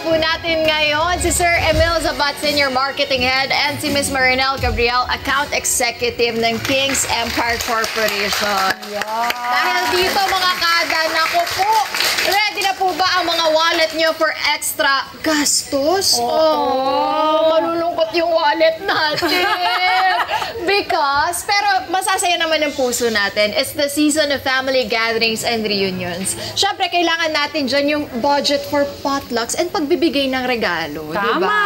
po natin ngayon si Sir Emil Zabat, Senior Marketing Head, and si Ms. Marinel Gabriel, Account Executive ng King's Empire Corporation. Yeah. Dahil dito mga kada, naku po, ready na po ba ang mga wallet nyo for extra gastos? Malulungkot yung wallet natin. Pero masasaya naman ang puso natin. It's the season of family gatherings and reunions. Siyempre, kailangan natin dyan yung budget for potlucks and pagbibigay ng regalo. Tama! Diba?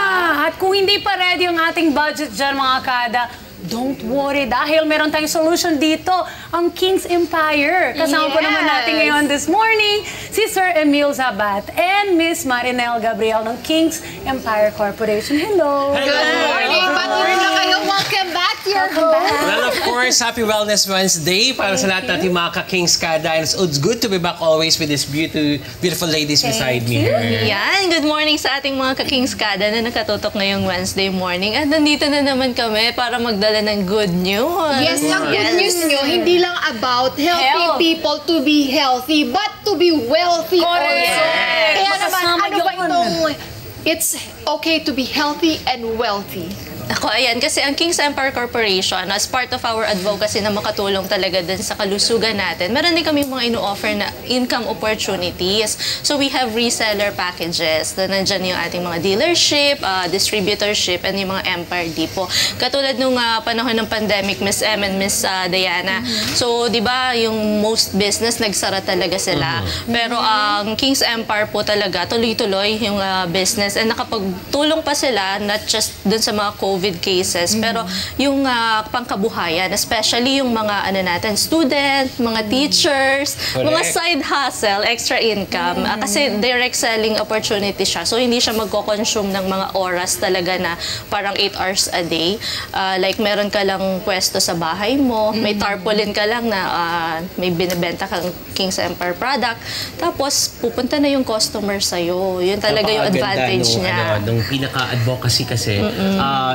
At kung hindi pa ready yung ating budget dyan, mga kada, don't worry dahil meron tayong solution dito, ang King's Empire. Kasama po naman natin ngayon this morning si Sir Emil Zabat and Miss Marinel Gabriel ng King's Empire Corporation. Hello! Good morning! Patuloy na kayo. Welcome back to your home. Well, of course, happy Wellness Wednesday para sa lahat natin mga ka-King's Kada. And it's good to be back always with these beautiful ladies beside me. Yan, good morning sa ating mga ka-King's Kada na nakatutok ngayong Wednesday morning. At nandito na naman kami para magdala ng good news. Yes, ang good news nyo, hindi lang about helping people to be healthy, but to be wealthy also. Yes. Kaya naman, ano ba itong, it's okay to be healthy and wealthy? Ako, ayan, kasi ang King's Empire Corporation, as part of our advocacy na makatulong talaga din sa kalusugan natin, meron din kami mga ino-offer na income opportunities. So we have reseller packages. Nandyan yung ating mga dealership, distributorship, and yung mga Empire Depot. Katulad nung panahon ng pandemic, Miss M and Miss Diana. So, di ba, yung most business, nagsara talaga sila. Pero ang King's Empire po talaga, tuloy-tuloy yung business. And nakapagtulong pa sila, not just dun sa mga COVID cases, pero yung pangkabuhayan, especially yung mga natin, student, mga teachers, mga side hustle, extra income. Kasi direct selling opportunity siya. So, hindi siya magko-consume ng mga oras talaga na parang 8 hours a day. Like, meron ka lang pwesto sa bahay mo, may tarpaulin ka lang na may binibenta kang King's Empire product, tapos pupunta na yung customer sa'yo. Yun talaga yung advantage niya. Nung pinaka-advocacy kasi,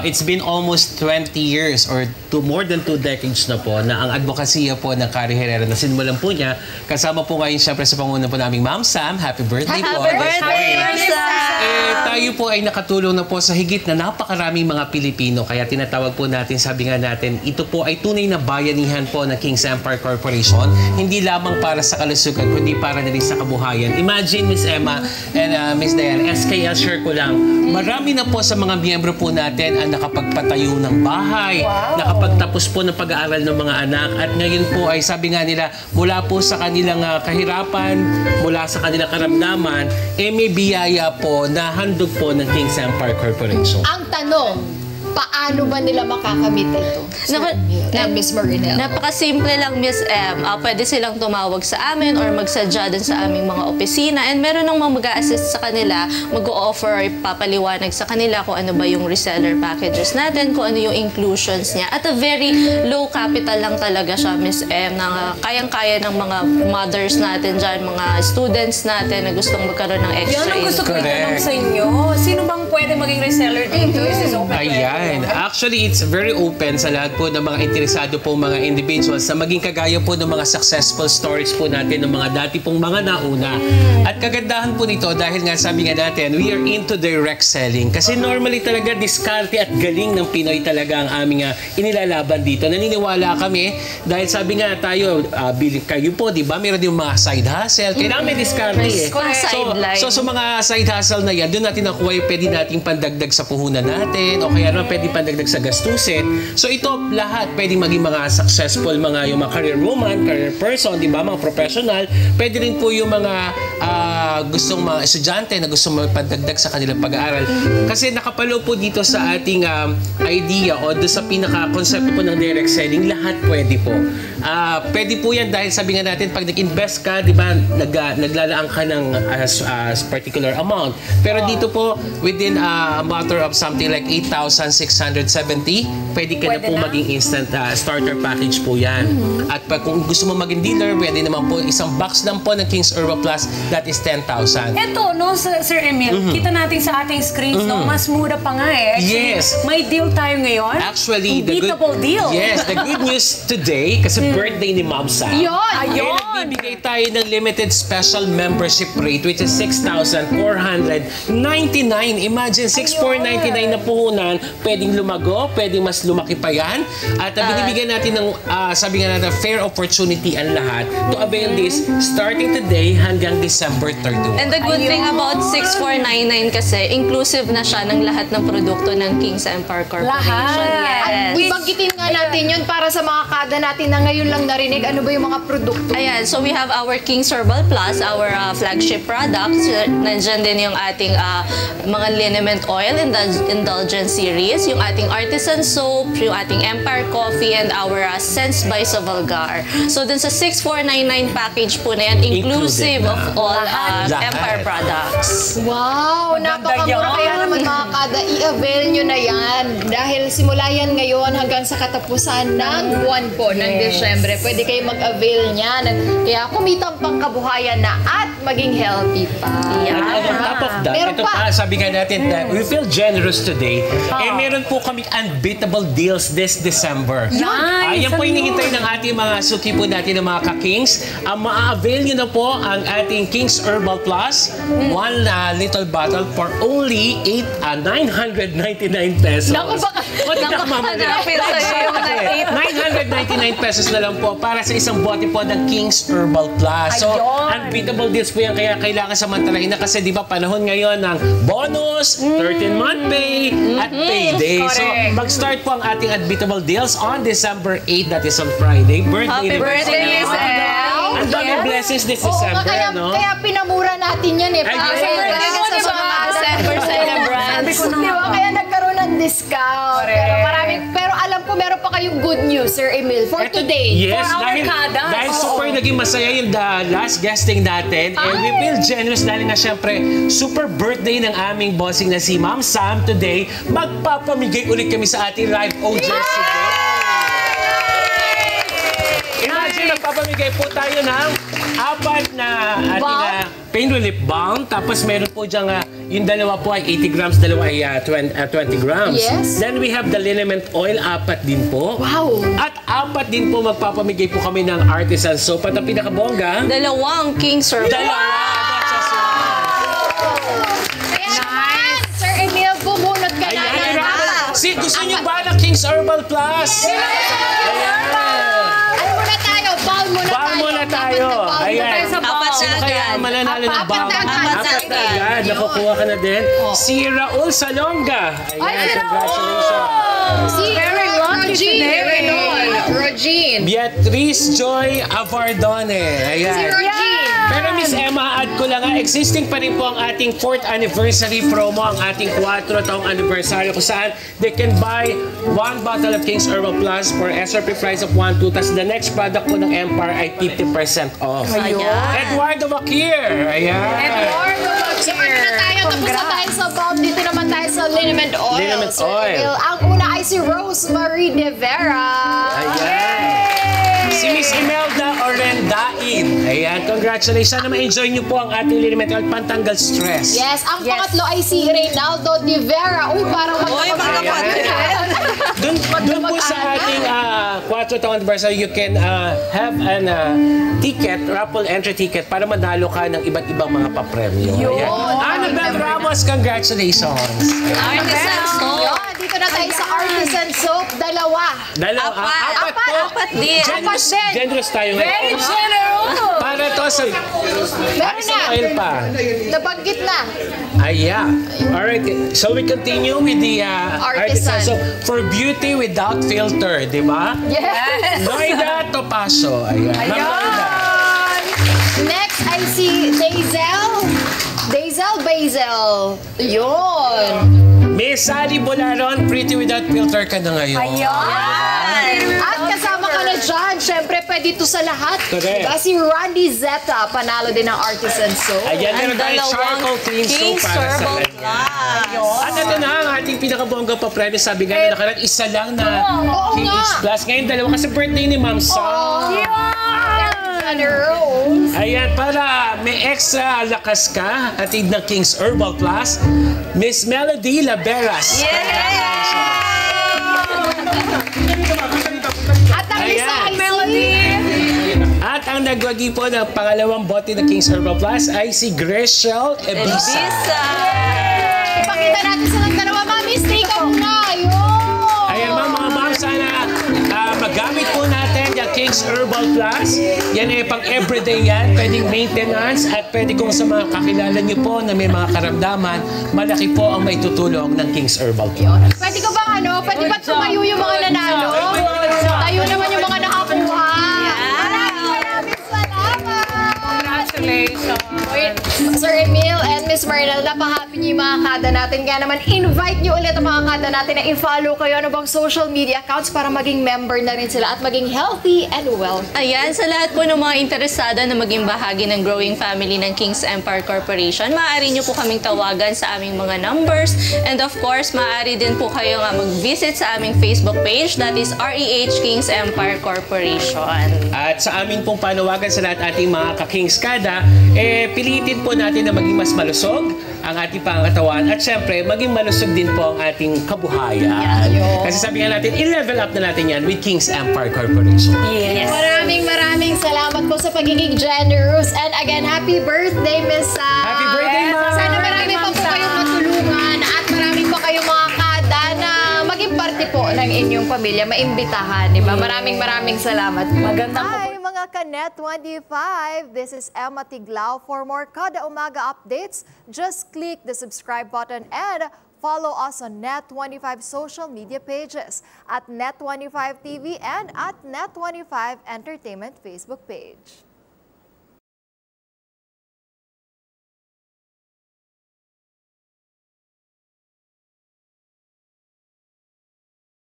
it's been almost 20 years or more than 2 decades na po na ang advokasya po ng Kari Herrera na sinimulan po niya. Kasama po ngayon siyempre sa panguna po naming Ma'am Sam. Happy birthday po. Happy birthday, Sam! Tayo po ay nakatulong na po sa higit na napakaraming mga Pilipino. Kaya tinatawag po natin, sabi nga natin, ito po ay tunay na bayanihan po ng King's Empire Corporation. Hindi lamang para sa kalusugan, kundi para na rin sa kabuhayan. Imagine, Miss Emma and Miss Diane, SKL share ko lang, marami na po sa mga miyembro po natin ang nakapagpatayo ng bahay, nakapagtapos po ng pag-aaral ng mga anak, at ngayon po ay sabi nga nila, mula po sa kanilang kahirapan, mula sa kanilang karamdaman, may biyaya po na handog po ng King's Empire Corporation. Ang tanong, paano ba nila makakamit ito? Miss Marinel. Napakasimple lang, Miss M. Pwede silang tumawag sa amin or magsadya din sa aming mga opisina, and meron nang mag-a-assist sa kanila, mag-o-offer, papaliwanag sa kanila kung ano ba yung reseller packages natin, kung ano yung inclusions niya. At a very low capital lang talaga siya, Miss M, na kayang-kaya ng mga mothers natin dyan, mga students natin na gustong magkaroon ng extra income. Yan ang gusto ko itanong sa inyo. Sino bang pwede maging reseller dito? Ayan. Actually, it's very open sa lahat po ng mga interesado po mga individuals na maging kagaya po ng mga successful stories po natin ng mga dati pong mga nauna. At kagandahan po nito dahil nga sabi nga natin, we are into direct selling. Kasi normally talaga diskarte at galing ng Pinoy talaga ang aming inilalaban dito. Naniniwala kami dahil sabi nga tayo, kayo po, di ba? Meron din mga side hustle. Kailangan may diskarte eh. So sa mga side hustle na yan, doon natin nakuha yung pwede nating pandagdag sa puhunan natin o kaya naman pwede pandagdag sa gastusin. So ito lahat pwede maging mga successful mga yung mga career woman, career person, di ba, mga professional. Pwede rin po yung mga gustong mga estudyante na gustong magpadagdag sa kanilang pag-aaral. Kasi nakapalo po dito sa ating idea o doon sa pinaka-konsepto po ng direct selling, lahat pwede po. Pwede po yan dahil sabi nga natin, pag nag-invest ka, di ba, naglalaan ka ng particular amount. Pero dito po, within a matter of something like 8,670, pwede ka na po maging instant starter package po yan. At kung gusto mo maging dealer, pwede naman po isang box lang po ng King's Urba Plus, that is 10,000. Eto, no, Sir Emil, kita natin sa ating screens, no, mas mura pa nga eh. Yes. May deal tayo ngayon. Actually, Unbeatable deal. Yes, the good news today, kasi birthday ni Ma'am Sam. Yun! Ayun! magbibigay tayo ng limited special membership rate which is 6,499. Imagine, 6,499 na puhunan, pwedeng lumago, pwedeng mas lumaki pa yan. At binibigyan natin ng, sabi nga natin, fair opportunity ang lahat to avail this starting today hanggang December 31. And the good thing about 6,499 kasi, inclusive na siya ng lahat ng produkto ng King's Empire Corporation. Lahat. At ibanggitin nga natin yun para sa mga kada natin na ngayon lang narinig ano ba yung mga produkto. Ayan, so we have our King's Herbal Plus, our flagship products. Nandiyan din yung ating mga liniment oil indulgence series, yung ating artisan soap, yung ating Empire Coffee, and our Sense by Savalgar. So dun sa 6,499 package po na yan, inclusive of all Empire products. Wow! Napakamura kaya naman mga kada, i-avail nyo na yan. Dahil simula yan ngayon hanggang sa katapusan ng buwan po ng Desyembre. Pwede kayo mag-avail niyan. Kaya kumitang pangkabuhayan na at maging healthy pa. And on top of that, Meron ito pa. pa, sabi nga natin that we feel generous today. Eh, meron po kami unbeatable deals this December. Nice! Yan po hinihintay ng ating mga suki po natin ng mga ka-Kings. Ma-avail nyo na po ang ating King's Herbal Plus, one little bottle for only 999 pesos. Naku, baka- Hanapin sa'yo yung mga 999 pesos na lang po para sa isang bote po ng King's Herbal Plus. So, Ayun. unbeatable deals po yan. Kaya kailangan samantalahin na kasi di ba panahon ngayon ng bonus, 13-month pay, at payday. So, Correct. mag-start po ang ating unbeatable deals on December 8, that is on Friday. Happy birthday, Miss Elle! Ang daming blessings this Oo nga, December, kaya, no? kaya pinamura natin yan eh. Ay, Para yes. sa Happy birthday mga sa mga December celebrants. Di ba? Kaya nagkaroon ng discount. Pero alam ko meron pa kayong good news, Sir Emil, for today. Yes, For our kadas. dahil super naging masaya yung last guesting natin. And we feel generous dahil nga syempre, super birthday ng aming bossing na si Ma'am Sam today. Magpapamigay ulit kami sa ating live audience today. Imagine, magpapamigay po tayo ng 4 na ating pain relief balm. Tapos meron po dyan yung dalawa po ay 80 grams, dalawa ay 20 grams. Yes. Then we have the liniment oil, 4 din po. Wow! At 4 din po magpapamigay po kami ng artisan soap. At ang pinakabongga, Dalawang King's Herbal. dalawa. That's just Kaya naman, Sir Emil, bumunot ka na Ayan, na. gusto niyo ba ng King's Herbal Plus? Ayan. Ano muna tayo? Ball muna Ball tayo. muna tayo. Dapat Ayan. tayo sa ball. Apat Sino kaya ang mananalo ng Apat bang? na agad. Apat na agad. Nakukuha ka na din. Si Raul Salonga. Ayan, Ay, si congratulations. Si Very lucky today. Regine. Beatrice Joy Avardone. Si Ayan. Regine. Pero Miss Emma, add ko lang existing pa rin po ang ating 4th anniversary promo, ang ating 4 taong anniversary kung saan they can buy 1 bottle of King's Herbal Plus for SRP price of 1,2. Tas the next product po ng Empire ay 50% off. Ayan. Eduardo Vakir. Ayan. So, ano na tayo? Tapos na tayo sa ball. Dito naman tayo sa liniment oil. Liniment Sir oil. Emil. Ang una ay si Rosemary De Vera. Ayan. Si Miss Imelda Orendain. Ayan, congratulations. Sana ma-enjoy niyo po ang ating liniment oil pantanggal stress. Yes, ang pangatlo ay si Reynaldo De Vera. Uy, parang Doon po sa ating 4 taong anniversary, you can have an ticket, raffle entry ticket para manalo ka ng iba't ibang mga papremyo. Ayan. Annabelle Ramos, congratulations. Artisan soap. Yun, dito na tayo sa artisan soap. Dalawa. Apat po. Apat din. Generous, Apat din. generous tayo ngayon. Para to sa... Meron Isang na. oil pa. Nabanggit na. Alright, so we continue with the artisan. So, for beauty without filter, di ba? Yes. Noida Topacio. Ayan. Ma'am Noida. Next ay si Dazel Basil. Yun. Miss Sally Bolaron, pretty without filter ka na ngayon. At kasama ka na dyan. Siyempre, pwede ito sa lahat. Correct. Diba? Si Randy Zeta, panalo din ng artisan soap. Ayan, Ang meron tayong charcoal clean soap King's para sa Herbal kanya. Plus. At ito na ang ating pinakabongga pa premise. Sabi nga na nakaraan, isa lang na Oo KH nga. Plus. Ngayon, dalawa kasi birthday ni Ma'am Sam. Rose. Ayan, para may extra lakas ka, atid ng King's Herbal Plus, Miss Melody Laberas. At ang isa Ayan. ay Melody. At ang ang nagwagi po ng pangalawang bote ng King's Herbal Plus ay si Greshel Ebisa. Ipakita natin silang dalawa. Mami, stay ka muna. Ayan mga ma'am, sana magamit po natin yung King's Herbal Plus. Yan ay pang everyday yan. Pwedeng maintenance at pwede kung sa mga kakilala niyo po na may mga karamdaman, malaki po ang may tutulong ng King's Herbal Plus. Pwede ko bang pwede ba tumayo yung mga nanalo? Tayo naman yung mga nakakuha. Maraming salamat. Congratulations. Sir Emil and Miss Marinel, napaka-happy niyo yung mga kada natin. Kaya naman, invite niyo ulit ang mga kada natin na i-follow kayo ano bang social media accounts para maging member na rin sila at maging healthy and wealthy. Ayan, sa lahat po ng mga interesado na maging bahagi ng growing family ng King's Empire Corporation, maaari nyo po kaming tawagan sa aming mga numbers. And of course, maaari din po kayo nga mag-visit sa aming Facebook page, that is REH King's Empire Corporation. At sa aming pong panawagan sa lahat ating mga ka-King's Kada, pilitin po natin na maging mas malusog ang ating pangatawan at syempre, maging malusog din po ang ating kabuhayan. Kasi sabi nga natin, i-level up na natin yan with King's Empire Corporation. Yes. Maraming salamat po sa pagiging generous. And again, happy birthday, Miss Sam. Happy birthday, Ma'am! Sana marami pa po kayong matulungan at marami pa kayong mga kada na maging parte po ng inyong pamilya, maimbitahan, di ba? Maraming salamat po. Magandang Hi, mga ka-Net 25! This is Emma Tiglao. For more Kada Umaga updates, just click the subscribe button and follow us on Net25 social media pages at Net25 TV and at Net25 Entertainment Facebook page.